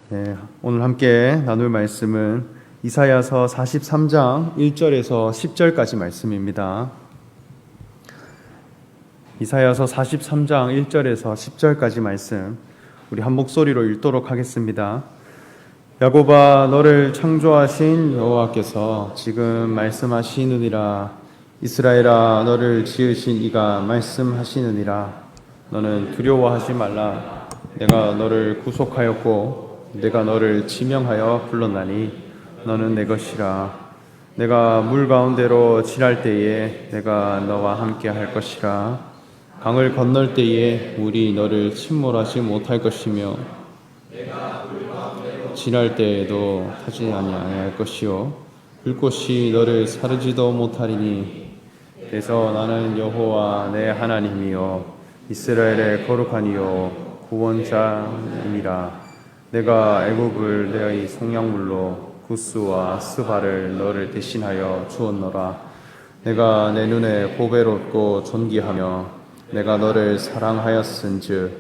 네, 오늘 함께 나눌 말씀은 이사야서 43장 1절에서 10절까지 말씀입니다. 이사야서 43장 1절에서 10절까지 말씀 우리 한 목소리로 읽도록 하겠습니다. 야곱아, 너를 창조하신 여호와께서 지금 말씀하시느니라. 이스라엘아, 너를 지으신 이가 말씀하시느니라. 너는 두려워하지 말라. 내가 너를 구속하였고 내가 너를 지명하여 불렀나니 너는 내 것이라. 내가 물 가운데로 지날 때에 내가 너와 함께 할 것이라. 강을 건널 때에 물이 너를 침몰하지 못할 것이며 지날 때에도 타지 아니할 것이요 불꽃이 너를 사르지도 못하리니. 그래서 나는 여호와 내 하나님이요 이스라엘의 거룩한 이요 구원자임이라. 내가 애굽을 너희 속량물로 구스와 스바를 너를 대신하여 주었노라. 내가 내 눈에 보배롭고 존귀하며 내가 너를 사랑하였은즉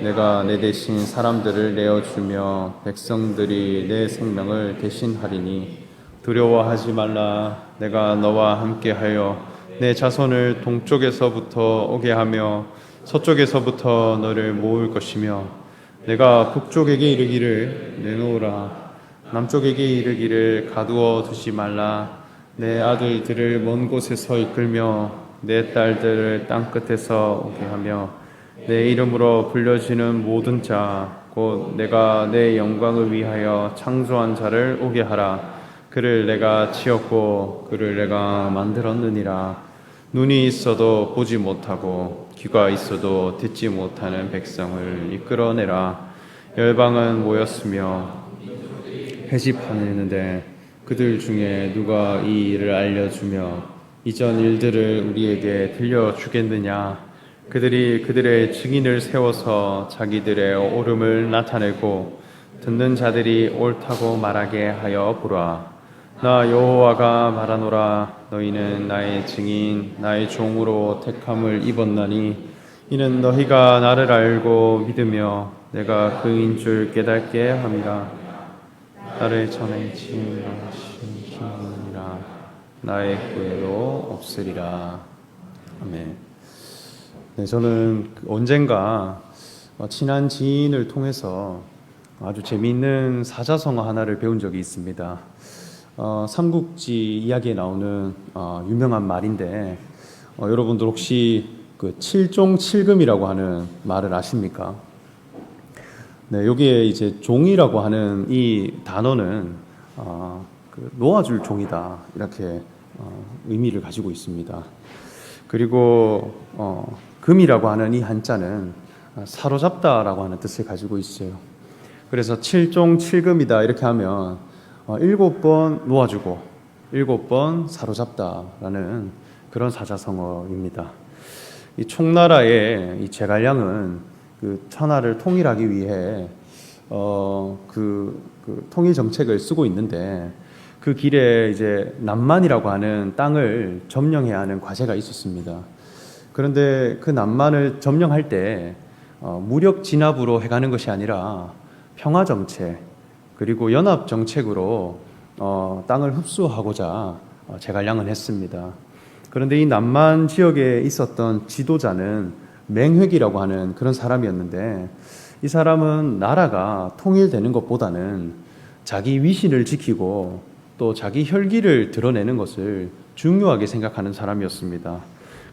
내가 내 대신 사람들을 내어주며 백성들이 내 생명을 대신하리니. 두려워하지 말라. 내가 너와 함께하여 내 자손을 동쪽에서부터 오게 하며 서쪽에서부터 너를 모을 것이며 내가 북쪽에게 이르기를 내놓으라. 남쪽에게 이르기를 가두어 두지 말라. 내 아들들을 먼 곳에서 이끌며 내 딸들을 땅끝에서 오게 하며 내 이름으로 불려지는 모든 자 곧 내가 내 영광을 위하여 창조한 자를 오게 하라. 그를 내가 지었고 그를 내가 만들었느니라. 눈이 있어도 보지 못하고 귀가 있어도 듣지 못하는 백성을 이끌어내라. 열방은 모였으며 회집하는데 그들 중에 누가 이 일을 알려주며 이전 일들을 우리에게 들려주겠느냐. 그들이 그들의 증인을 세워서 자기들의 옳음을 나타내고 듣는 자들이 옳다고 말하게 하여 보라. 나 여호와가 말하노라. 너희는 나의 증인 나의 종으로 택함을 입었나니 이는 너희가 나를 알고 믿으며 내가 그인 줄 깨닫게 함이라. 나를 전하신 힘이라. 나의 후회도 없으리라. 아멘. 네, 저는 언젠가 친한 지인을 통해서 아주 재미있는 사자성어 하나를 배운 적이 있습니다. 삼국지 이야기에 나오는 유명한 말인데 여러분들 혹시 그 칠종칠금이라고 하는 말을 아십니까? 네, 여기에 이제 종이라고 하는 이 단어는 그 놓아줄 종이다 이렇게 의미를 가지고 있습니다. 그리고 금이라고 하는 이 한자는 사로잡다라고 하는 뜻을 가지고 있어요. 그래서 칠종칠금이다 이렇게 하면 7번 놓아주고 7번 사로잡다라는 그런 사자성어입니다. 이 총나라의 이 제갈량은 그 천하를 통일하기 위해 그 통일 정책을 쓰고 있는데 그 길에 이제 남만이라고 하는 땅을 점령해야 하는 과제가 있었습니다. 그런데 그 남만을 점령할 때 무력 진압으로 해가는 것이 아니라 평화 정책 그리고 연합 정책으로 땅을 흡수하고자 제갈량은 했습니다. 그런데 이 남만 지역에 있었던 지도자는 맹획이라고 하는 그런 사람이었는데 이 사람은 나라가 통일되는 것보다는 자기 위신을 지키고 또 자기 혈기를 드러내는 것을 중요하게 생각하는 사람이었습니다.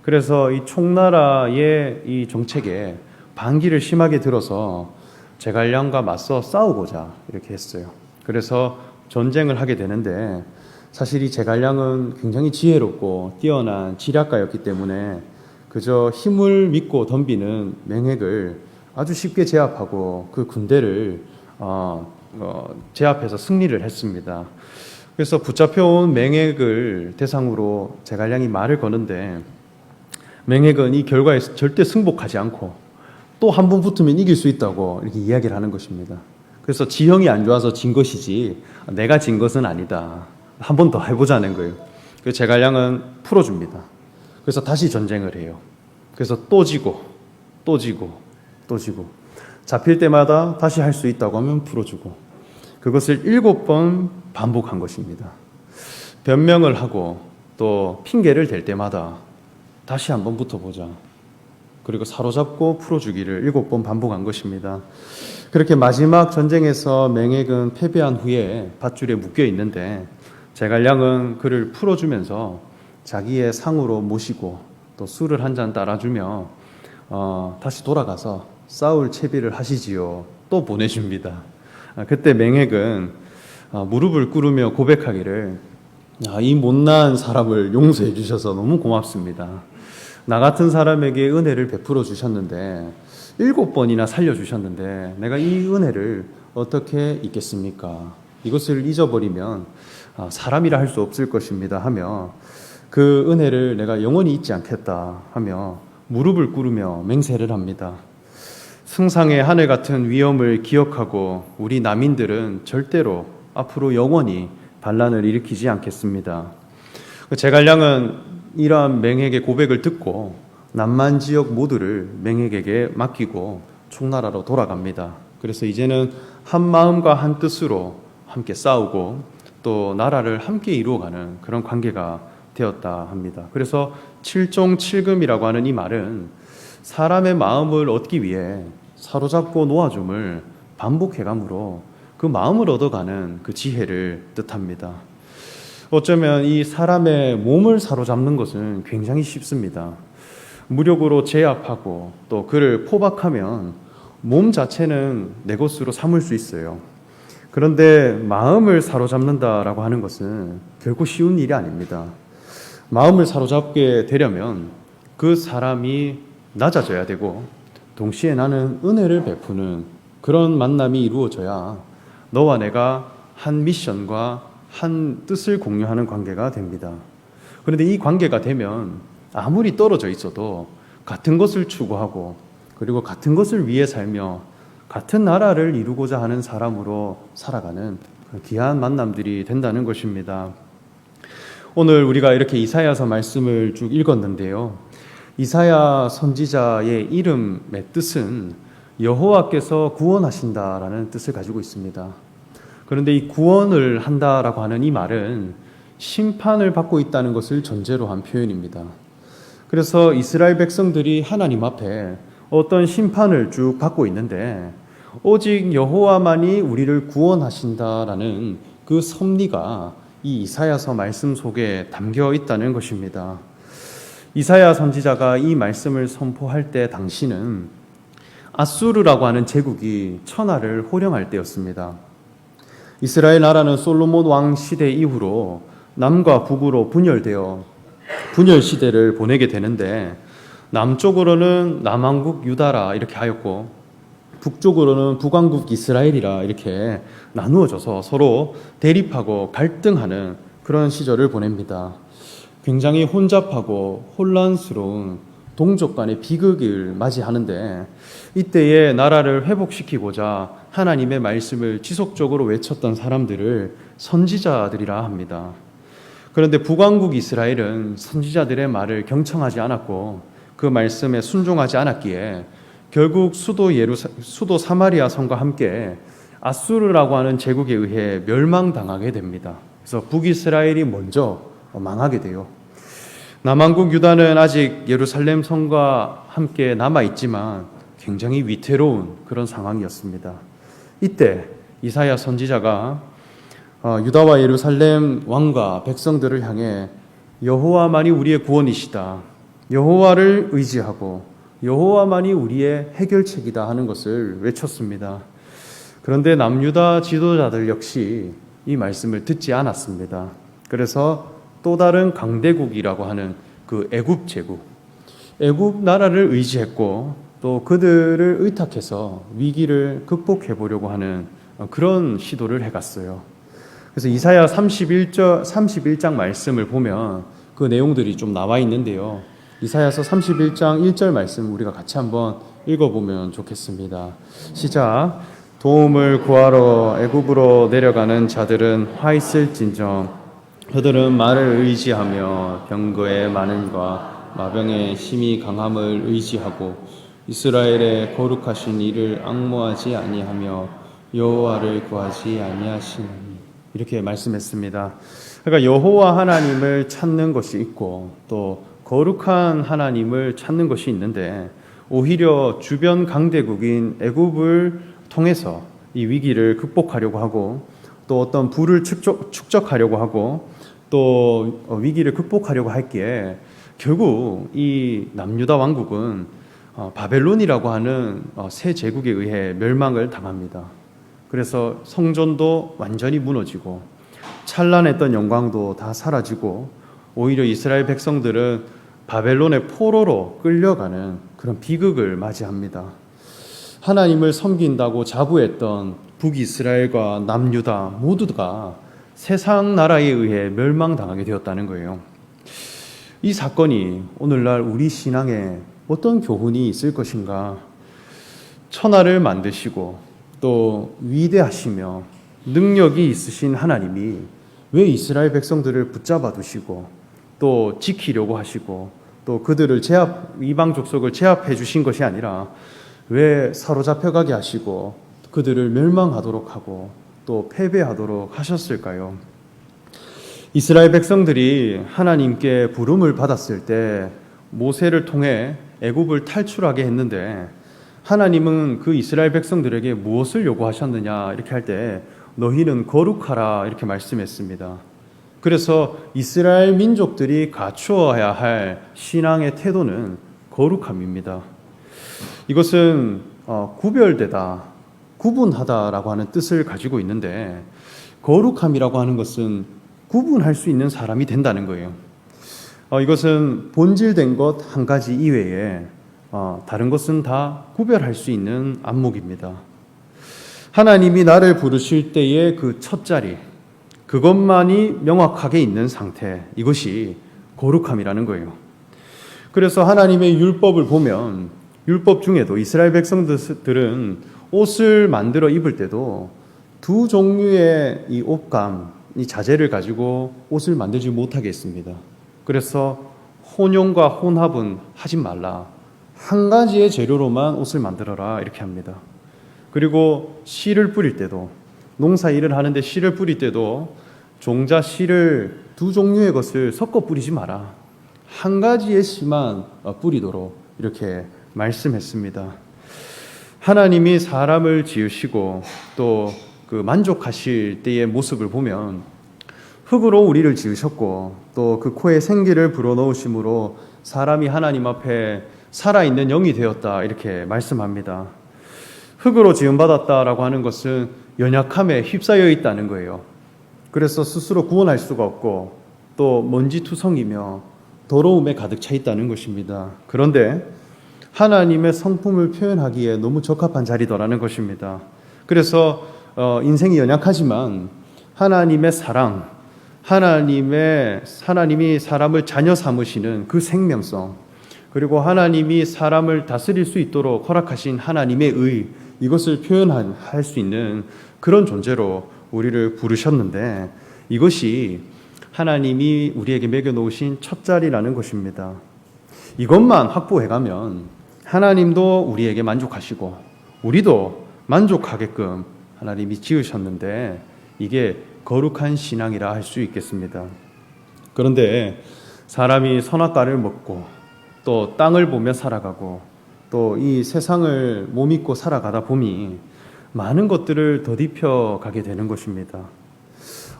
그래서 이 총나라의 이 정책에 반기를 심하게 들어서 제갈량과 맞서 싸우고자 이렇게 했어요. 그래서 전쟁을 하게 되는데 사실 이 제갈량은 굉장히 지혜롭고 뛰어난 지략가였기 때문에 그저 힘을 믿고 덤비는 맹획을 아주 쉽게 제압하고 그 군대를 제압해서 승리를 했습니다. 그래서 붙잡혀온 맹획을 대상으로 제갈량이 말을 거는데 맹획은 이 결과에 절대 승복하지 않고 또 한 번 붙으면 이길 수 있다고 이렇게 이야기를 하는 것입니다. 그래서 지형이 안 좋아서 진 것이지 내가 진 것은 아니다. 한 번 더 해보자는 거예요. 그래서 제갈량은 풀어줍니다. 그래서 다시 전쟁을 해요. 그래서 또 지고 또 지고 또 지고 잡힐 때마다 다시 할 수 있다고 하면 풀어주고 그것을 7번 반복한 것입니다. 변명을 하고 또 핑계를 댈 때마다 다시 한번 붙어보자. 그리고 사로잡고 풀어주기를 7번 반복한 것입니다. 그렇게 마지막 전쟁에서 맹액은 패배한 후에 밧줄에 묶여 있는데 제갈량은 그를 풀어주면서 자기의 상으로 모시고 또 술을 한 잔 따라주며 다시 돌아가서 싸울 채비를 하시지요. 또 보내줍니다. 그때 맹액은 무릎을 꿇으며 고백하기를 이 못난 사람을 용서해 주셔서 너무 고맙습니다. 나 같은 사람에게 은혜를 베풀어 주셨는데 7번이나 살려주셨는데 내가 이 은혜를 어떻게 잊겠습니까? 이것을 잊어버리면 사람이라 할 수 없을 것입니다 하며 그 은혜를 내가 영원히 잊지 않겠다 하며 무릎을 꿇으며 맹세를 합니다. 승상의 하늘 같은 위엄을 기억하고 우리 남인들은 절대로 앞으로 영원히 반란을 일으키지 않겠습니다. 제갈량은 이러한 맹액의 고백을 듣고 남만 지역 모두를 맹액에게 맡기고 총나라로 돌아갑니다. 그래서 이제는 한 마음과 한 뜻으로 함께 싸우고 또 나라를 함께 이루어가는 그런 관계가 되었다 합니다. 그래서 7종 7금이라고 하는 이 말은 사람의 마음을 얻기 위해 사로잡고 놓아줌을 반복해감으로 그 마음을 얻어가는 그 지혜를 뜻합니다. 어쩌면 이 사람의 몸을 사로잡는 것은 굉장히 쉽습니다. 무력으로 제압하고 또 그를 포박하면 몸 자체는 내 것으로 삼을 수 있어요. 그런데 마음을 사로잡는다라고 하는 것은 결코 쉬운 일이 아닙니다. 마음을 사로잡게 되려면 그 사람이 낮아져야 되고 동시에 나는 은혜를 베푸는 그런 만남이 이루어져야 너와 내가 한 미션과 한 뜻을 공유하는 관계가 됩니다. 그런데 이 관계가 되면 아무리 떨어져 있어도 같은 것을 추구하고 그리고 같은 것을 위해 살며 같은 나라를 이루고자 하는 사람으로 살아가는 귀한 만남들이 된다는 것입니다. 오늘 우리가 이렇게 이사야서 말씀을 쭉 읽었는데요. 이사야 선지자의 이름의 뜻은 여호와께서 구원하신다라는 뜻을 가지고 있습니다. 그런데 이 구원을 한다라고 하는 이 말은 심판을 받고 있다는 것을 전제로 한 표현입니다. 그래서 이스라엘 백성들이 하나님 앞에 어떤 심판을 쭉 받고 있는데 오직 여호와만이 우리를 구원하신다라는 그 섭리가 이 이사야서 말씀 속에 담겨 있다는 것입니다. 이사야 선지자가 이 말씀을 선포할 때 당시는 아수르라고 하는 제국이 천하를 호령할 때였습니다. 이스라엘 나라는 솔로몬 왕 시대 이후로 남과 북으로 분열되어 분열 시대를 보내게 되는데 남쪽으로는 남왕국 유다라 이렇게 하였고 북쪽으로는 북왕국 이스라엘이라 이렇게 나누어져서 서로 대립하고 갈등하는 그런 시절을 보냅니다. 굉장히 혼잡하고 혼란스러운 동족 간의 비극을 맞이하는데 이때에 나라를 회복시키고자 하나님의 말씀을 지속적으로 외쳤던 사람들을 선지자들이라 합니다. 그런데 북왕국 이스라엘은 선지자들의 말을 경청하지 않았고 그 말씀에 순종하지 않았기에 결국 수도 사마리아 성과 함께 아수르라고 하는 제국에 의해 멸망당하게 됩니다. 그래서 북이스라엘이 먼저 망하게 돼요. 남왕국 유다는 아직 예루살렘 성과 함께 남아있지만 굉장히 위태로운 그런 상황이었습니다. 이때 이사야 선지자가 유다와 예루살렘 왕과 백성들을 향해 여호와만이 우리의 구원이시다. 여호와를 의지하고 여호와만이 우리의 해결책이다 하는 것을 외쳤습니다. 그런데 남유다 지도자들 역시 이 말씀을 듣지 않았습니다. 그래서 또 다른 강대국이라고 하는 그 애굽 제국, 애굽 나라를 의지했고 또 그들을 의탁해서 위기를 극복해 보려고 하는 그런 시도를 해갔어요. 그래서 이사야 31장 말씀을 보면 그 내용들이 좀 나와 있는데요. 이사야서 31장 1절 말씀 우리가 같이 한번 읽어보면 좋겠습니다. 시작. 도움을 구하러 애굽으로 내려가는 자들은 화 있을진정 그들은 말을 의지하며 병거의 많음과 마병의 심히 강함을 의지하고 이스라엘의 거룩하신 이를 앙모하지 아니하며 여호와를 구하지 아니하시나니 이렇게 말씀했습니다. 그러니까 여호와 하나님을 찾는 것이 있고 또 거룩한 하나님을 찾는 것이 있는데 오히려 주변 강대국인 애굽을 통해서 이 위기를 극복하려고 하고 또 어떤 부를 축적하려고 하고 또 위기를 극복하려고 할기에 결국 이 남유다 왕국은 바벨론이라고 하는 새 제국에 의해 멸망을 당합니다. 그래서 성전도 완전히 무너지고 찬란했던 영광도 다 사라지고 오히려 이스라엘 백성들은 바벨론의 포로로 끌려가는 그런 비극을 맞이합니다. 하나님을 섬긴다고 자부했던 북이스라엘과 남유다 모두가 세상 나라에 의해 멸망당하게 되었다는 거예요. 이 사건이 오늘날 우리 신앙에 어떤 교훈이 있을 것인가? 천하를 만드시고 또 위대하시며 능력이 있으신 하나님이 왜 이스라엘 백성들을 붙잡아 두시고 또 지키려고 하시고 또 그들을 이방 족속을 제압해 주신 것이 아니라 왜 사로잡혀 가게 하시고 그들을 멸망하도록 하고 또 패배하도록 하셨을까요? 이스라엘 백성들이 하나님께 부름을 받았을 때 모세를 통해 애굽을 탈출하게 했는데 하나님은 그 이스라엘 백성들에게 무엇을 요구하셨느냐 이렇게 할 때 너희는 거룩하라 이렇게 말씀했습니다. 그래서 이스라엘 민족들이 갖추어야 할 신앙의 태도는 거룩함입니다. 이것은 구별되다, 구분하다라고 하는 뜻을 가지고 있는데 거룩함이라고 하는 것은 구분할 수 있는 사람이 된다는 거예요. 이것은 본질된 것 한 가지 이외에 다른 것은 다 구별할 수 있는 안목입니다. 하나님이 나를 부르실 때의 그 첫 자리, 그것만이 명확하게 있는 상태, 이것이 거룩함이라는 거예요. 그래서 하나님의 율법을 보면 율법 중에도 이스라엘 백성들은 옷을 만들어 입을 때도 두 종류의 이 옷감, 이 자재를 가지고 옷을 만들지 못하게 했습니다. 그래서 혼용과 혼합은 하지 말라. 한 가지의 재료로만 옷을 만들어라 이렇게 합니다. 그리고 씨를 뿌릴 때도 농사 일을 하는데 씨를 뿌릴 때도 종자 씨를 두 종류의 것을 섞어 뿌리지 마라. 한 가지의 씨만 뿌리도록 이렇게 말씀했습니다. 하나님이 사람을 지으시고 또 그 만족하실 때의 모습을 보면 흙으로 우리를 지으셨고 또 그 코에 생기를 불어넣으심으로 사람이 하나님 앞에 살아있는 영이 되었다 이렇게 말씀합니다. 흙으로 지음받았다라고 하는 것은 연약함에 휩싸여 있다는 거예요. 그래서 스스로 구원할 수가 없고 또 먼지투성이며 더러움에 가득 차 있다는 것입니다. 그런데 하나님의 성품을 표현하기에 너무 적합한 자리더라는 것입니다. 그래서 인생이 연약하지만 하나님의 사랑, 하나님이 사람을 자녀 삼으시는 그 생명성, 그리고 하나님이 사람을 다스릴 수 있도록 허락하신 하나님의 의, 이것을 표현할 수 있는 그런 존재로 우리를 부르셨는데 이것이 하나님이 우리에게 매겨놓으신 첫 자리라는 것입니다. 이것만 확보해가면 하나님도 우리에게 만족하시고 우리도 만족하게끔 하나님이 지으셨는데 이게 거룩한 신앙이라 할 수 있겠습니다. 그런데 사람이 선악과를 먹고 또 땅을 보며 살아가고 또 이 세상을 못 믿고 살아가다 보니 많은 것들을 더딥혀 가게 되는 것입니다.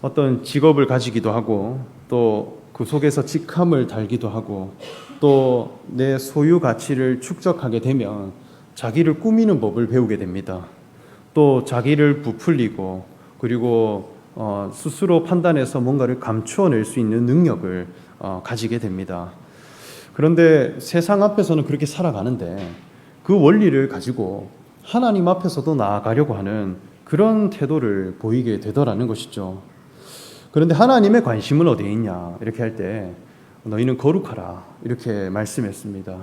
어떤 직업을 가지기도 하고 또 그 속에서 직함을 달기도 하고 또 내 소유 가치를 축적하게 되면 자기를 꾸미는 법을 배우게 됩니다. 또 자기를 부풀리고 그리고 스스로 판단해서 뭔가를 감추어낼 수 있는 능력을 가지게 됩니다. 그런데 세상 앞에서는 그렇게 살아가는데 그 원리를 가지고 하나님 앞에서도 나아가려고 하는 그런 태도를 보이게 되더라는 것이죠. 그런데 하나님의 관심은 어디에 있냐 이렇게 할 때 너희는 거룩하라 이렇게 말씀했습니다.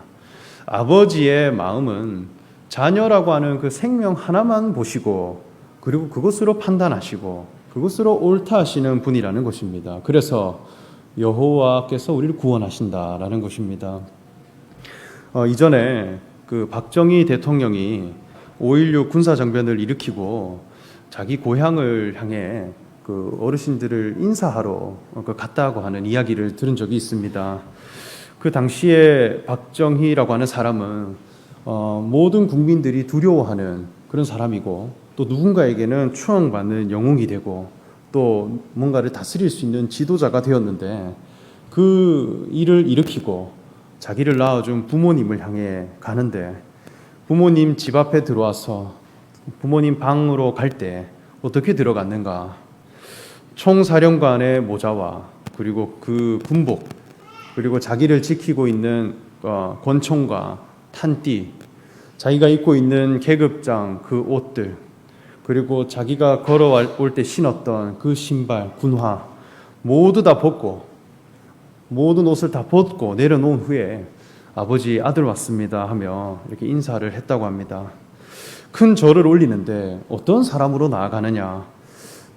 아버지의 마음은 자녀라고 하는 그 생명 하나만 보시고 그리고 그것으로 판단하시고 그것으로 옳다 하시는 분이라는 것입니다. 그래서 여호와께서 우리를 구원하신다라는 것입니다. 이전에 그 박정희 대통령이 5.16 군사정변을 일으키고 자기 고향을 향해 그 어르신들을 인사하러 갔다고 하는 이야기를 들은 적이 있습니다. 그 당시에 박정희라고 하는 사람은 모든 국민들이 두려워하는 그런 사람이고, 또 누군가에게는 추앙받는 영웅이 되고, 또 뭔가를 다스릴 수 있는 지도자가 되었는데, 그 일을 일으키고 자기를 낳아준 부모님을 향해 가는데, 부모님 집 앞에 들어와서 부모님 방으로 갈 때 어떻게 들어갔는가? 총사령관의 모자와 그리고 그 군복, 그리고 자기를 지키고 있는 권총과 탄띠, 자기가 입고 있는 계급장 그 옷들, 그리고 자기가 걸어올 때 신었던 그 신발, 군화 모두 다 벗고, 모든 옷을 다 벗고 내려놓은 후에 아버지, 아들 왔습니다 하며 이렇게 인사를 했다고 합니다. 큰 절을 올리는데 어떤 사람으로 나아가느냐?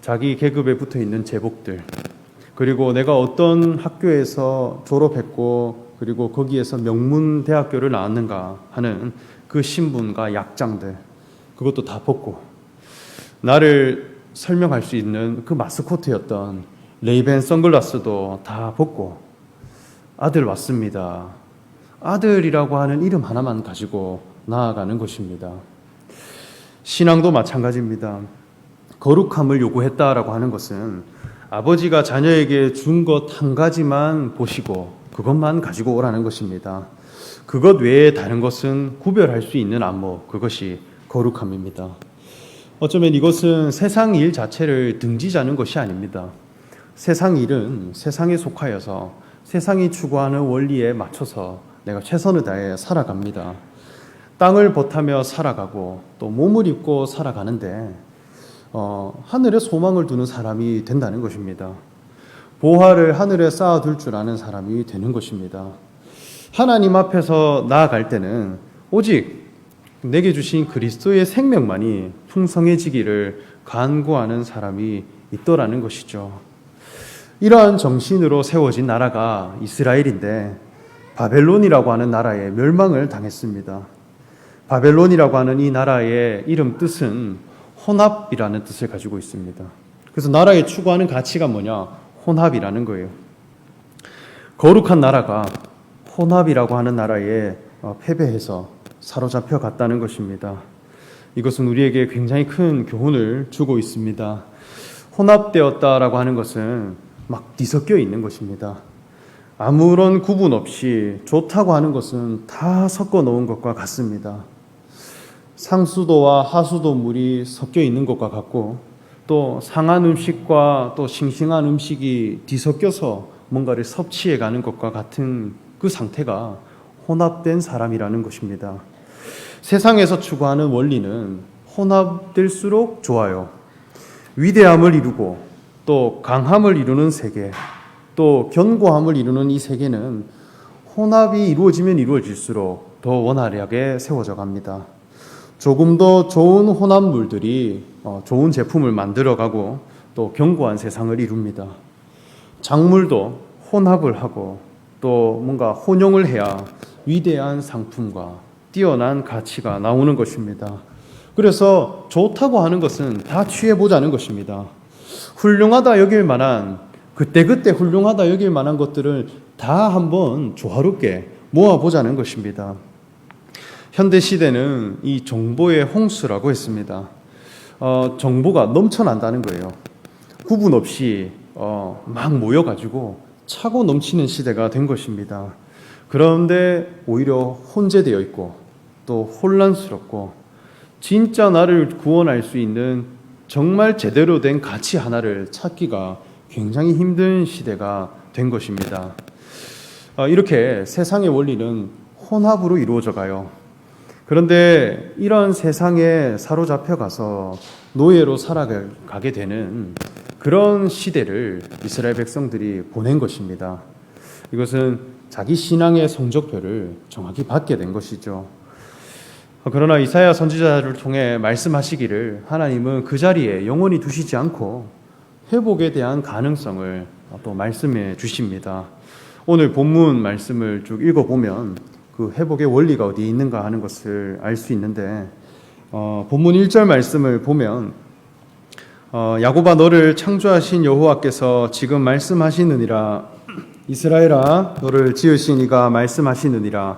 자기 계급에 붙어 있는 제복들, 그리고 내가 어떤 학교에서 졸업했고 그리고 거기에서 명문 대학교를 나왔는가 하는 그 신분과 약장들, 그것도 다 벗고, 나를 설명할 수 있는 그 마스코트였던 레이벤 선글라스도 다 벗고, 아들 왔습니다, 아들이라고 하는 이름 하나만 가지고 나아가는 것입니다. 신앙도 마찬가지입니다. 거룩함을 요구했다라고 하는 것은 아버지가 자녀에게 준 것 한 가지만 보시고 그것만 가지고 오라는 것입니다. 그것 외에 다른 것은 구별할 수 있는 안목, 그것이 거룩함입니다. 어쩌면 이것은 세상 일 자체를 등지자는 것이 아닙니다. 세상 일은 세상에 속하여서 세상이 추구하는 원리에 맞춰서 내가 최선을 다해 살아갑니다. 땅을 버타며 살아가고 또 몸을 입고 살아가는데 하늘에 소망을 두는 사람이 된다는 것입니다. 보화를 하늘에 쌓아둘 줄 아는 사람이 되는 것입니다. 하나님 앞에서 나아갈 때는 오직 내게 주신 그리스도의 생명만이 풍성해지기를 간구하는 사람이 있더라는 것이죠. 이러한 정신으로 세워진 나라가 이스라엘인데, 바벨론이라고 하는 나라에 멸망을 당했습니다. 바벨론이라고 하는 이 나라의 이름 뜻은 혼합이라는 뜻을 가지고 있습니다. 그래서 나라에 추구하는 가치가 뭐냐? 혼합이라는 거예요. 거룩한 나라가 혼합이라고 하는 나라에 패배해서 사로잡혀 갔다는 것입니다. 이것은 우리에게 굉장히 큰 교훈을 주고 있습니다. 혼합되었다라고 하는 것은 막 뒤섞여 있는 것입니다. 아무런 구분 없이 좋다고 하는 것은 다 섞어 놓은 것과 같습니다. 상수도와 하수도 물이 섞여 있는 것과 같고, 또 상한 음식과 또 싱싱한 음식이 뒤섞여서 뭔가를 섭취해 가는 것과 같은 그 상태가 혼합된 사람이라는 것입니다. 세상에서 추구하는 원리는 혼합될수록 좋아요. 위대함을 이루고 또 강함을 이루는 세계, 또 견고함을 이루는 이 세계는 혼합이 이루어지면 이루어질수록 더 원활하게 세워져 갑니다. 조금 더 좋은 혼합물들이 좋은 제품을 만들어가고 또 견고한 세상을 이룹니다. 작물도 혼합을 하고 또 뭔가 혼용을 해야 위대한 상품과 뛰어난 가치가 나오는 것입니다. 그래서 좋다고 하는 것은 다 취해보자는 것입니다. 훌륭하다 여길 만한, 그때그때 훌륭하다 여길 만한 것들을 다 한번 조화롭게 모아보자는 것입니다. 현대시대는 이 정보의 홍수라고 했습니다. 정보가 넘쳐난다는 거예요. 구분 없이 막 모여가지고 차고 넘치는 시대가 된 것입니다. 그런데 오히려 혼재되어 있고 또 혼란스럽고, 진짜 나를 구원할 수 있는 정말 제대로 된 가치 하나를 찾기가 굉장히 힘든 시대가 된 것입니다. 이렇게 세상의 원리는 혼합으로 이루어져 가요. 그런데 이런 세상에 사로잡혀 가서 노예로 살아가게 되는 그런 시대를 이스라엘 백성들이 보낸 것입니다. 이것은 자기 신앙의 성적표를 정확히 받게 된 것이죠. 그러나 이사야 선지자를 통해 말씀하시기를 하나님은 그 자리에 영원히 두시지 않고 회복에 대한 가능성을 또 말씀해 주십니다. 오늘 본문 말씀을 쭉 읽어보면 그 회복의 원리가 어디에 있는가 하는 것을 알 수 있는데, 본문 1절 말씀을 보면 야곱아 너를 창조하신 여호와께서 지금 말씀하시느니라. 이스라엘아 너를 지으신 이가 말씀하시느니라.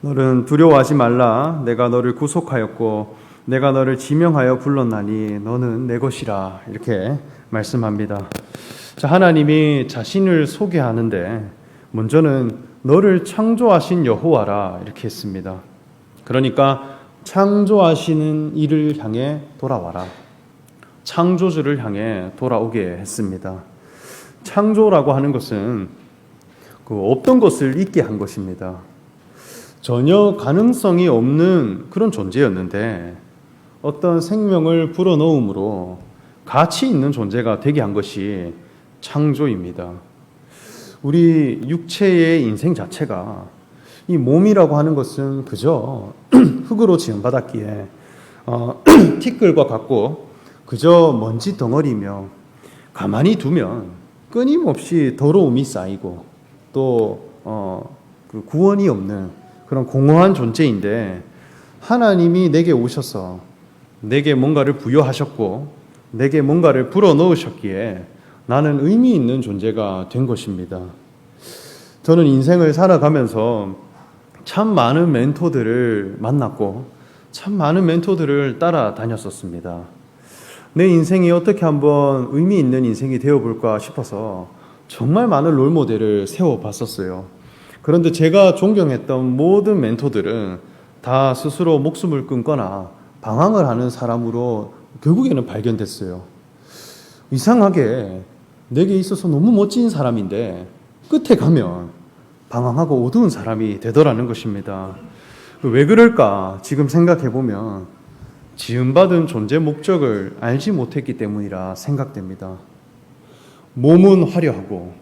너는 두려워하지 말라. 내가 너를 구속하였고 내가 너를 지명하여 불렀나니 너는 내 것이라. 이렇게 말씀합니다. 자, 하나님이 자신을 소개하는데 먼저는 너를 창조하신 여호와라 이렇게 했습니다. 그러니까 창조하시는 이를 향해 돌아와라. 창조주를 향해 돌아오게 했습니다. 창조라고 하는 것은 없던 것을 있게 한 것입니다. 전혀 가능성이 없는 그런 존재였는데 어떤 생명을 불어넣음으로 가치 있는 존재가 되게 한 것이 창조입니다. 우리 육체의 인생 자체가 이 몸이라고 하는 것은 그저 흙으로 지음받았기에 티끌과 같고 그저 먼지 덩어리며 가만히 두면 끊임없이 더러움이 쌓이고 또 구원이 없는 그런 공허한 존재인데 하나님이 내게 오셔서 내게 뭔가를 부여하셨고 내게 뭔가를 불어넣으셨기에 나는 의미 있는 존재가 된 것입니다. 저는 인생을 살아가면서 참 많은 멘토들을 만났고 참 많은 멘토들을 따라다녔었습니다. 내 인생이 어떻게 한번 의미 있는 인생이 되어볼까 싶어서 정말 많은 롤모델을 세워봤었어요. 그런데 제가 존경했던 모든 멘토들은 다 스스로 목숨을 끊거나 방황을 하는 사람으로 결국에는 발견됐어요. 이상하게 내게 있어서 너무 멋진 사람인데 끝에 가면 방황하고 어두운 사람이 되더라는 것입니다. 왜 그럴까 지금 생각해보면 지음받은 존재 목적을 알지 못했기 때문이라 생각됩니다. 몸은 화려하고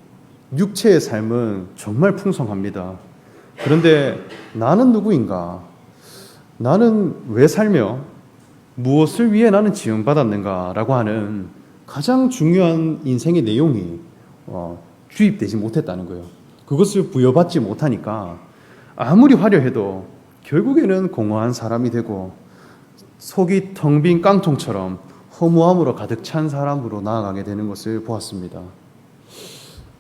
육체의 삶은 정말 풍성합니다. 그런데 나는 누구인가? 나는 왜 살며 무엇을 위해 나는 지음받았는가? 라고 하는 가장 중요한 인생의 내용이 주입되지 못했다는 거예요. 그것을 부여받지 못하니까 아무리 화려해도 결국에는 공허한 사람이 되고 속이 텅 빈 깡통처럼 허무함으로 가득 찬 사람으로 나아가게 되는 것을 보았습니다.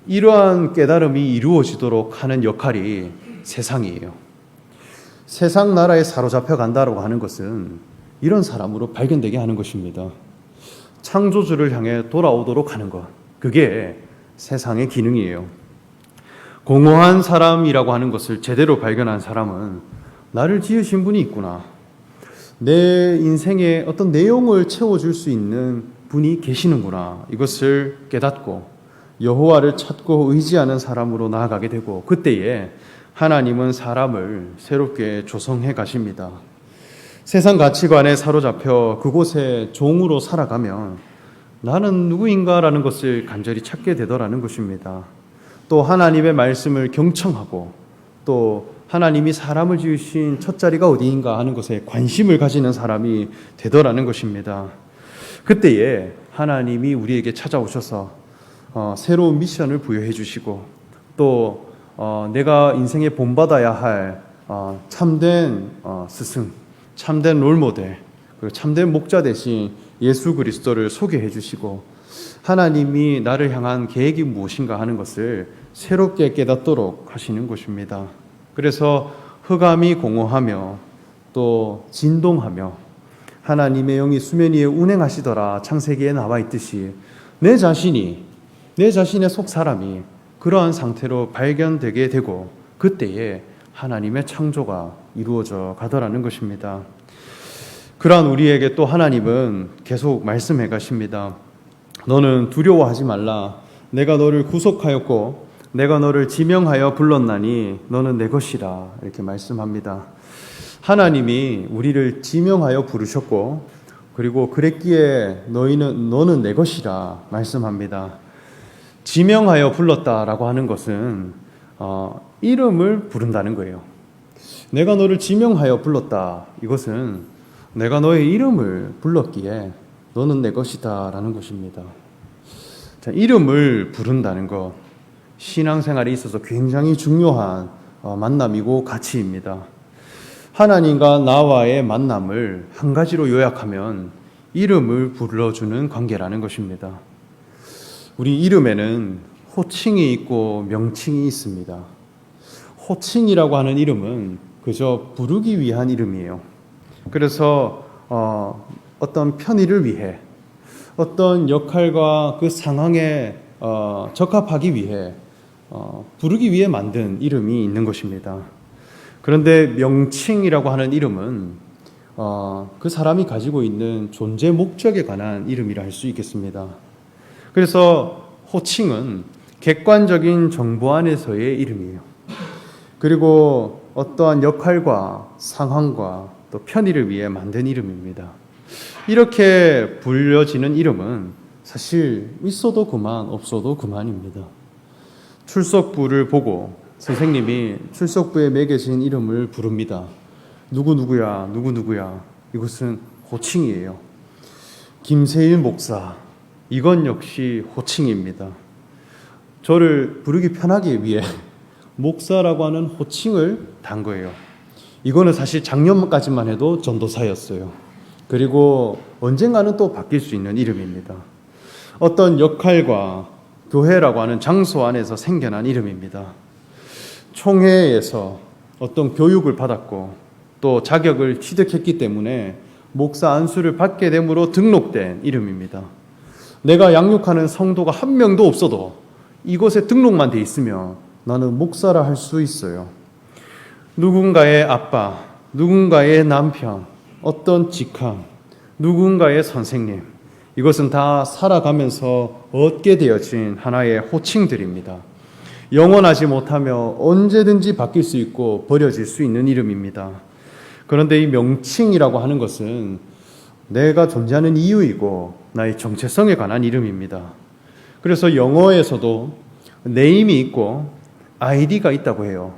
이러한 깨달음이 이루어지도록 하는 역할이 세상이에요. 세상 나라에 사로잡혀 간다고 하는 것은 이런 사람으로 발견되게 하는 것입니다. 창조주를 향해 돌아오도록 하는 것, 그게 세상의 기능이에요. 공허한 사람이라고 하는 것을 제대로 발견한 사람은 나를 지으신 분이 있구나, 내 인생에 어떤 내용을 채워줄 수 있는 분이 계시는구나, 이것을 깨닫고 여호와를 찾고 의지하는 사람으로 나아가게 되고, 그때에 하나님은 사람을 새롭게 조성해 가십니다. 세상 가치관에 사로잡혀 그곳에 종으로 살아가면 나는 누구인가라는 것을 간절히 찾게 되더라는 것입니다. 또 하나님의 말씀을 경청하고 또 하나님이 사람을 지으신 첫 자리가 어디인가 하는 것에 관심을 가지는 사람이 되더라는 것입니다. 그때에 하나님이 우리에게 찾아오셔서 새로운 미션을 부여해 주시고 또 내가 인생에 본받아야 할 참된 스승, 참된 롤모델, 그리고 참된 목자 대신 예수 그리스도를 소개해 주시고 하나님이 나를 향한 계획이 무엇인가 하는 것을 새롭게 깨닫도록 하시는 것입니다. 그래서 흑암이 공허하며 또 진동하며 하나님의 영이 수면 위에 운행하시더라 창세기에 나와 있듯이 내 자신의 속 사람이 그러한 상태로 발견되게 되고 그때에 하나님의 창조가 이루어져 가더라는 것입니다. 그러한 우리에게 또 하나님은 계속 말씀해 가십니다. 너는 두려워하지 말라. 내가 너를 구속하였고 내가 너를 지명하여 불렀나니 너는 내 것이라. 이렇게 말씀합니다. 하나님이 우리를 지명하여 부르셨고 그리고 그랬기에 너는 내 것이라 말씀합니다. 지명하여 불렀다라고 하는 것은 이름을 부른다는 거예요. 내가 너를 지명하여 불렀다. 이것은 내가 너의 이름을 불렀기에 너는 내 것이다 라는 것입니다. 자, 이름을 부른다는 것, 신앙생활에 있어서 굉장히 중요한 만남이고 가치입니다. 하나님과 나와의 만남을 한 가지로 요약하면 이름을 불러주는 관계라는 것입니다. 우리 이름에는 호칭이 있고 명칭이 있습니다. 호칭이라고 하는 이름은 그저 부르기 위한 이름이에요. 그래서 어떤 편의를 위해, 어떤 역할과 그 상황에 적합하기 위해 부르기 위해 만든 이름이 있는 것입니다. 그런데 명칭이라고 하는 이름은 그 사람이 가지고 있는 존재 목적에 관한 이름이라 할 수 있겠습니다. 그래서 호칭은 객관적인 정보 안에서의 이름이에요. 그리고 어떠한 역할과 상황과 또 편의를 위해 만든 이름입니다. 이렇게 불려지는 이름은 사실 있어도 그만 없어도 그만입니다. 출석부를 보고 선생님이 출석부에 매겨진 이름을 부릅니다. 누구누구야, 누구누구야. 이것은 호칭이에요. 김세일 목사, 이건 역시 호칭입니다. 저를 부르기 편하기 위해 목사라고 하는 호칭을 단 거예요. 이거는 사실 작년까지만 해도 전도사였어요. 그리고 언젠가는 또 바뀔 수 있는 이름입니다. 어떤 역할과 교회라고 하는 장소 안에서 생겨난 이름입니다. 총회에서 어떤 교육을 받았고 또 자격을 취득했기 때문에 목사 안수를 받게 됨으로 등록된 이름입니다. 내가 양육하는 성도가 한 명도 없어도 이곳에 등록만 돼 있으면 나는 목사라 할 수 있어요. 누군가의 아빠, 누군가의 남편, 어떤 직함, 누군가의 선생님, 이것은 다 살아가면서 얻게 되어진 하나의 호칭들입니다. 영원하지 못하며 언제든지 바뀔 수 있고 버려질 수 있는 이름입니다. 그런데 이 명칭이라고 하는 것은 내가 존재하는 이유이고 나의 정체성에 관한 이름입니다. 그래서 영어에서도 네임이 있고 아이디가 있다고 해요.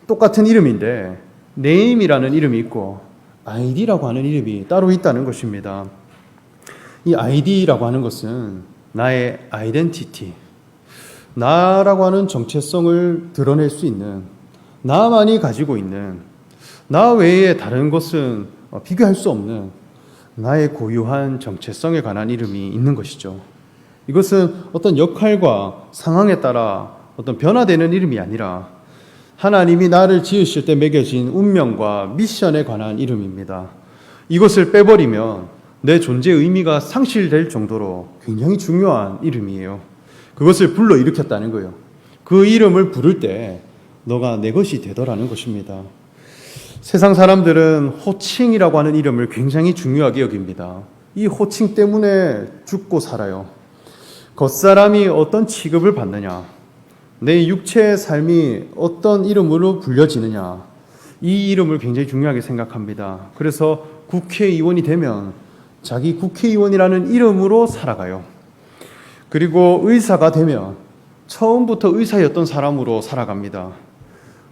똑같은 이름인데 네임이라는 이름이 있고 아이디라고 하는 이름이 따로 있다는 것입니다. 이 아이디라고 하는 것은 나의 아이덴티티, 나라고 하는 정체성을 드러낼 수 있는, 나만이 가지고 있는, 나 외에 다른 것은 비교할 수 없는 나의 고유한 정체성에 관한 이름이 있는 것이죠. 이것은 어떤 역할과 상황에 따라 어떤 변화되는 이름이 아니라 하나님이 나를 지으실 때 매겨진 운명과 미션에 관한 이름입니다. 이것을 빼버리면 내 존재의 의미가 상실될 정도로 굉장히 중요한 이름이에요. 그것을 불러일으켰다는 거예요. 그 이름을 부를 때 너가 내 것이 되더라는 것입니다. 세상 사람들은 호칭이라고 하는 이름을 굉장히 중요하게 여깁니다. 이 호칭 때문에 죽고 살아요. 겉사람이 어떤 취급을 받느냐, 내 육체의 삶이 어떤 이름으로 불려지느냐, 이 이름을 굉장히 중요하게 생각합니다. 그래서 국회의원이 되면 자기 국회의원이라는 이름으로 살아가요. 그리고 의사가 되면 처음부터 의사였던 사람으로 살아갑니다.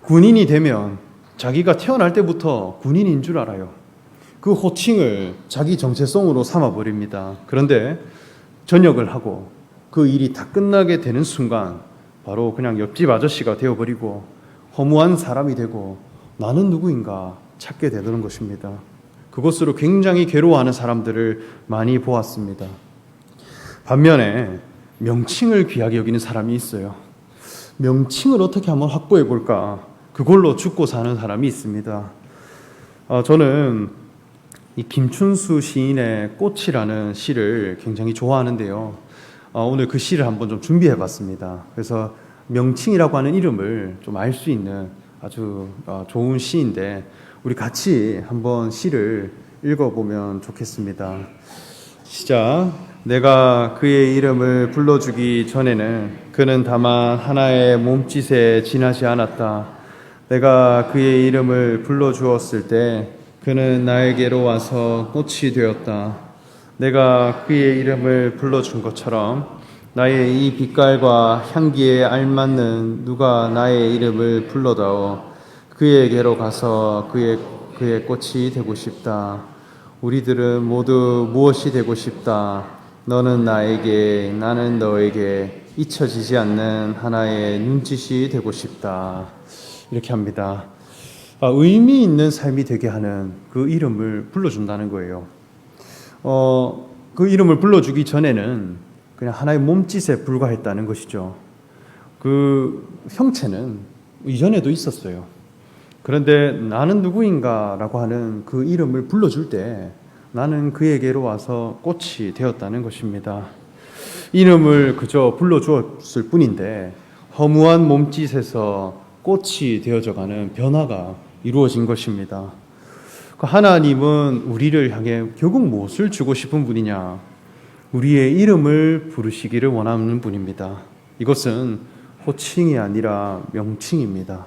군인이 되면 자기가 태어날 때부터 군인인 줄 알아요. 그 호칭을 자기 정체성으로 삼아버립니다. 그런데 전역을 하고 그 일이 다 끝나게 되는 순간 바로 그냥 옆집 아저씨가 되어버리고 허무한 사람이 되고 나는 누구인가 찾게 되는 것입니다. 그것으로 굉장히 괴로워하는 사람들을 많이 보았습니다. 반면에 명칭을 귀하게 여기는 사람이 있어요. 명칭을 어떻게 한번 확보해 볼까? 그걸로 죽고 사는 사람이 있습니다. 저는 이 김춘수 시인의 꽃이라는 시를 굉장히 좋아하는데요. 오늘 그 시를 한번 좀 준비해 봤습니다. 그래서 명칭이라고 하는 이름을 좀 알 수 있는 아주 좋은 시인데 우리 같이 한번 시를 읽어보면 좋겠습니다. 시작. 내가 그의 이름을 불러주기 전에는 그는 다만 하나의 몸짓에 지나지 않았다. 내가 그의 이름을 불러주었을 때 그는 나에게로 와서 꽃이 되었다. 내가 그의 이름을 불러준 것처럼 나의 이 빛깔과 향기에 알맞는 누가 나의 이름을 불러다오. 그에게로 가서 그의 꽃이 되고 싶다. 우리들은 모두 무엇이 되고 싶다. 너는 나에게, 나는 너에게 잊혀지지 않는 하나의 눈짓이 되고 싶다. 이렇게 합니다. 의미 있는 삶이 되게 하는 그 이름을 불러준다는 거예요. 그 이름을 불러주기 전에는 그냥 하나의 몸짓에 불과했다는 것이죠. 그 형체는 이전에도 있었어요. 그런데 나는 누구인가라고 하는 그 이름을 불러줄 때 나는 그에게로 와서 꽃이 되었다는 것입니다. 이름을 그저 불러주었을 뿐인데 허무한 몸짓에서 꽃이 되어져가는 변화가 이루어진 것입니다. 하나님은 우리를 향해 결국 무엇을 주고 싶은 분이냐? 우리의 이름을 부르시기를 원하는 분입니다. 이것은 호칭이 아니라 명칭입니다.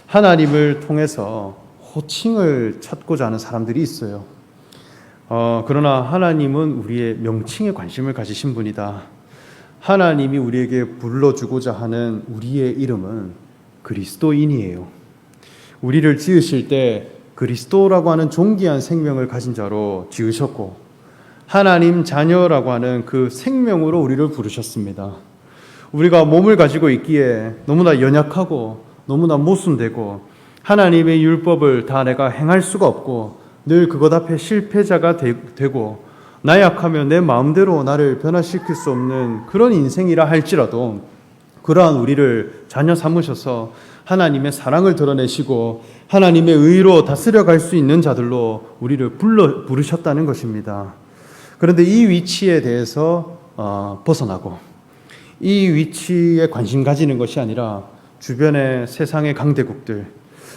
하나님을 통해서 호칭을 찾고자 하는 사람들이 있어요. 그러나 하나님은 우리의 명칭에 관심을 가지신 분이다. 하나님이 우리에게 불러주고자 하는 우리의 이름은 그리스도인이에요. 우리를 지으실 때 그리스도라고 하는 존귀한 생명을 가진 자로 지으셨고 하나님 자녀라고 하는 그 생명으로 우리를 부르셨습니다. 우리가 몸을 가지고 있기에 너무나 연약하고 너무나 모순되고 하나님의 율법을 다 내가 행할 수가 없고 늘 그것 앞에 실패자가 되고 나약하며 내 마음대로 나를 변화시킬 수 없는 그런 인생이라 할지라도 그러한 우리를 자녀 삼으셔서 하나님의 사랑을 드러내시고 하나님의 의로 다스려갈 수 있는 자들로 우리를 부르셨다는 것입니다. 그런데 이 위치에 대해서 벗어나고 이 위치에 관심 가지는 것이 아니라 주변의 세상의 강대국들,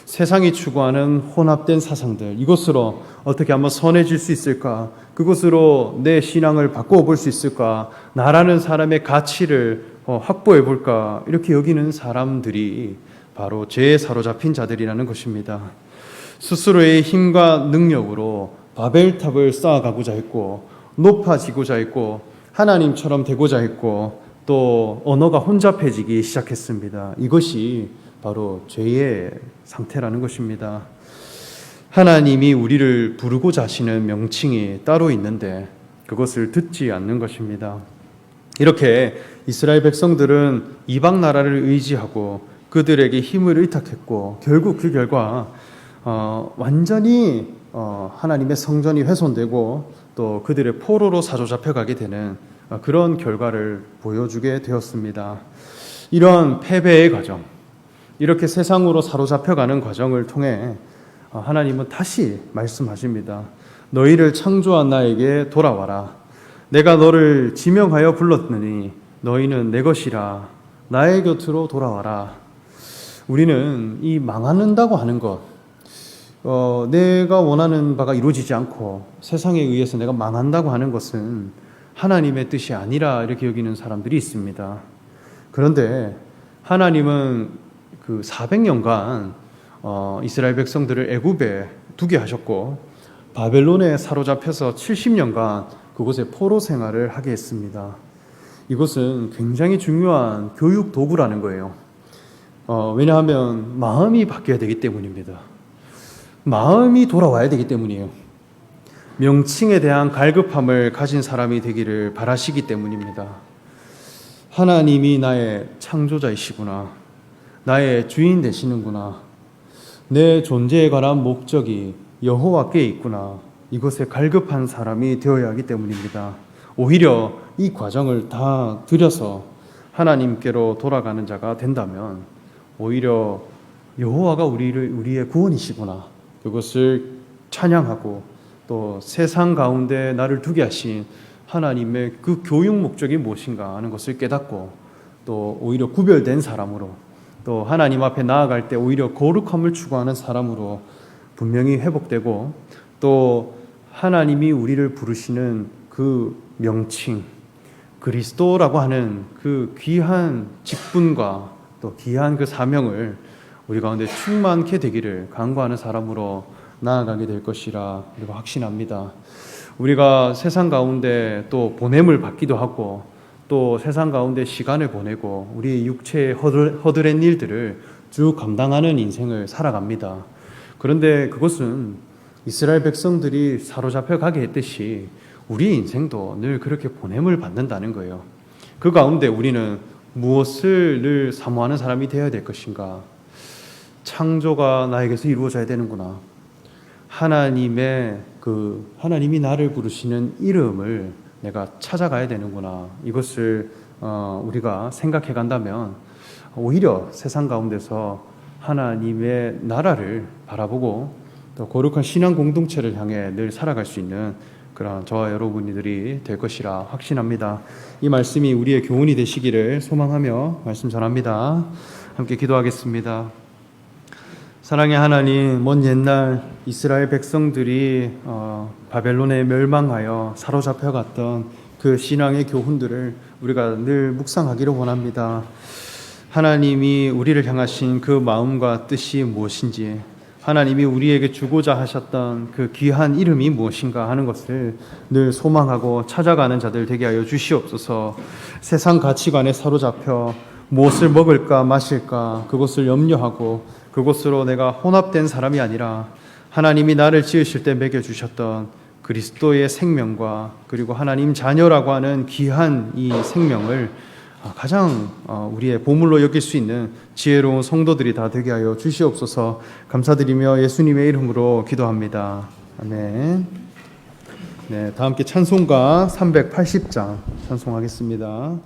세상이 추구하는 혼합된 사상들, 이것으로 어떻게 하면 선해질 수 있을까? 그것으로 내 신앙을 바꾸어 볼 수 있을까? 나라는 사람의 가치를 확보해 볼까? 이렇게 여기는 사람들이 바로 죄에 사로잡힌 자들이라는 것입니다. 스스로의 힘과 능력으로 바벨탑을 쌓아가고자 했고 높아지고자 했고 하나님처럼 되고자 했고 또 언어가 혼잡해지기 시작했습니다. 이것이 바로 죄의 상태라는 것입니다. 하나님이 우리를 부르고자 하시는 명칭이 따로 있는데 그것을 듣지 않는 것입니다. 이렇게 이스라엘 백성들은 이방 나라를 의지하고 그들에게 힘을 의탁했고 결국 그 결과 완전히 하나님의 성전이 훼손되고 또 그들의 포로로 사로잡혀가게 되는 그런 결과를 보여주게 되었습니다. 이런 패배의 과정, 이렇게 세상으로 사로잡혀가는 과정을 통해 하나님은 다시 말씀하십니다. 너희를 창조한 나에게 돌아와라. 내가 너를 지명하여 불렀느니 너희는 내 것이라. 나의 곁으로 돌아와라. 우리는 이 망한다고 하는 것, 내가 원하는 바가 이루어지지 않고 세상에 의해서 내가 망한다고 하는 것은 하나님의 뜻이 아니라 이렇게 여기는 사람들이 있습니다. 그런데 하나님은 그 400년간 이스라엘 백성들을 애굽에 두게 하셨고 바벨론에 사로잡혀서 70년간 그곳에 포로 생활을 하게 했습니다. 이것은 굉장히 중요한 교육 도구라는 거예요. 왜냐하면 마음이 바뀌어야 되기 때문입니다. 마음이 돌아와야 되기 때문이에요. 명칭에 대한 갈급함을 가진 사람이 되기를 바라시기 때문입니다. 하나님이 나의 창조자이시구나. 나의 주인 되시는구나. 내 존재에 관한 목적이 여호와께 있구나. 이것에 갈급한 사람이 되어야 하기 때문입니다. 오히려 이 과정을 다 들여서 하나님께로 돌아가는 자가 된다면 오히려 여호와가 우리의 구원이시구나. 그것을 찬양하고 또 세상 가운데 나를 두게 하신 하나님의 그 교육 목적이 무엇인가 하는 것을 깨닫고 또 오히려 구별된 사람으로 또 하나님 앞에 나아갈 때 오히려 거룩함을 추구하는 사람으로 분명히 회복되고 또 하나님이 우리를 부르시는 그 명칭 그리스도라고 하는 그 귀한 직분과 또 귀한 그 사명을 우리 가운데 충만케 되기를 간구하는 사람으로 나아가게 될 것이라 그리고 확신합니다. 우리가 세상 가운데 또 보냄을 받기도 하고 또 세상 가운데 시간을 보내고 우리 육체의 허드렛 일들을 쭉 감당하는 인생을 살아갑니다. 그런데 그것은 이스라엘 백성들이 사로잡혀 가게 했듯이 우리 인생도 늘 그렇게 보냄을 받는다는 거예요. 그 가운데 우리는 무엇을 늘 사모하는 사람이 되어야 될 것인가? 창조가 나에게서 이루어져야 되는구나. 하나님의 그 하나님이 나를 부르시는 이름을 내가 찾아가야 되는구나. 이것을 우리가 생각해 간다면 오히려 세상 가운데서 하나님의 나라를 바라보고 또 거룩한 신앙 공동체를 향해 늘 살아갈 수 있는 그런 저와 여러분들이 될 것이라 확신합니다. 이 말씀이 우리의 교훈이 되시기를 소망하며 말씀 전합니다. 함께 기도하겠습니다. 사랑의 하나님, 먼 옛날 이스라엘 백성들이 바벨론에 멸망하여 사로잡혀갔던 그 신앙의 교훈들을 우리가 늘 묵상하기를 원합니다. 하나님이 우리를 향하신 그 마음과 뜻이 무엇인지, 하나님이 우리에게 주고자 하셨던 그 귀한 이름이 무엇인가 하는 것을 늘 소망하고 찾아가는 자들 되게 하여 주시옵소서. 세상 가치관에 사로잡혀 무엇을 먹을까 마실까 그것을 염려하고 그것으로 내가 혼합된 사람이 아니라 하나님이 나를 지으실 때 먹여주셨던 그리스도의 생명과 그리고 하나님 자녀라고 하는 귀한 이 생명을 가장 우리의 보물로 여길 수 있는 지혜로운 성도들이 다 되게 하여 주시옵소서. 감사드리며 예수님의 이름으로 기도합니다. 아멘. 네, 다 함께 찬송가 380장 찬송하겠습니다.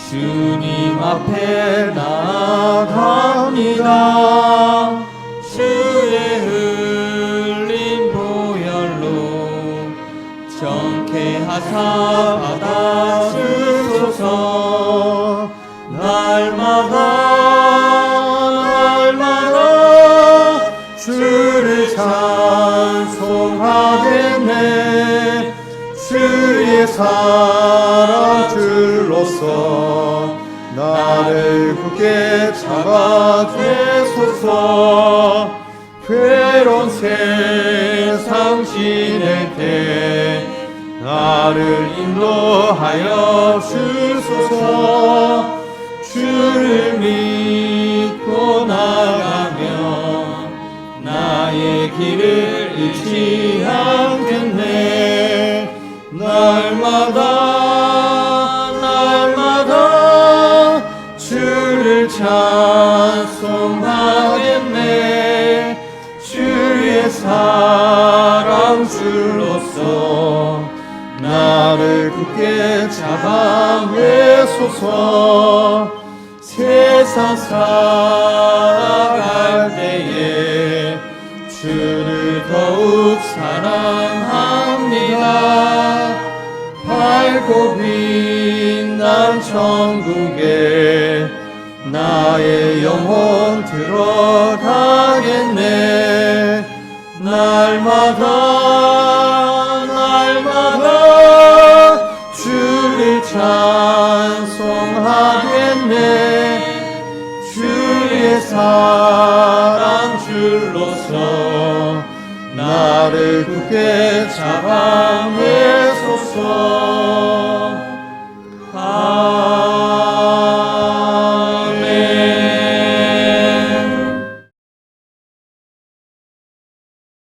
주님 앞에 나아갑니다. 주의 흘린 보혈로 정케 하사 받아주소서. 날마다 주를 찬송하겠네. 주의 사랑 줄로서 나를 굳게 잡아주소서. 괴로운 세상 지낼 때 나를 인도하여 주소서. 주를 믿고 나가면 나의 길을 잃지 않겠네. 날마다 주를 찬송하겠네. 주의 사랑 줄로서 나를 굳게 잡아 매소서. 세상 살아갈 때에 주를 더욱 사랑합니다. 밝고 빛난 천국에 나의 영혼 들어가겠네. 날마다 주를 찬송하겠네. 주의 사랑 줄로서 나를 굳게 잡아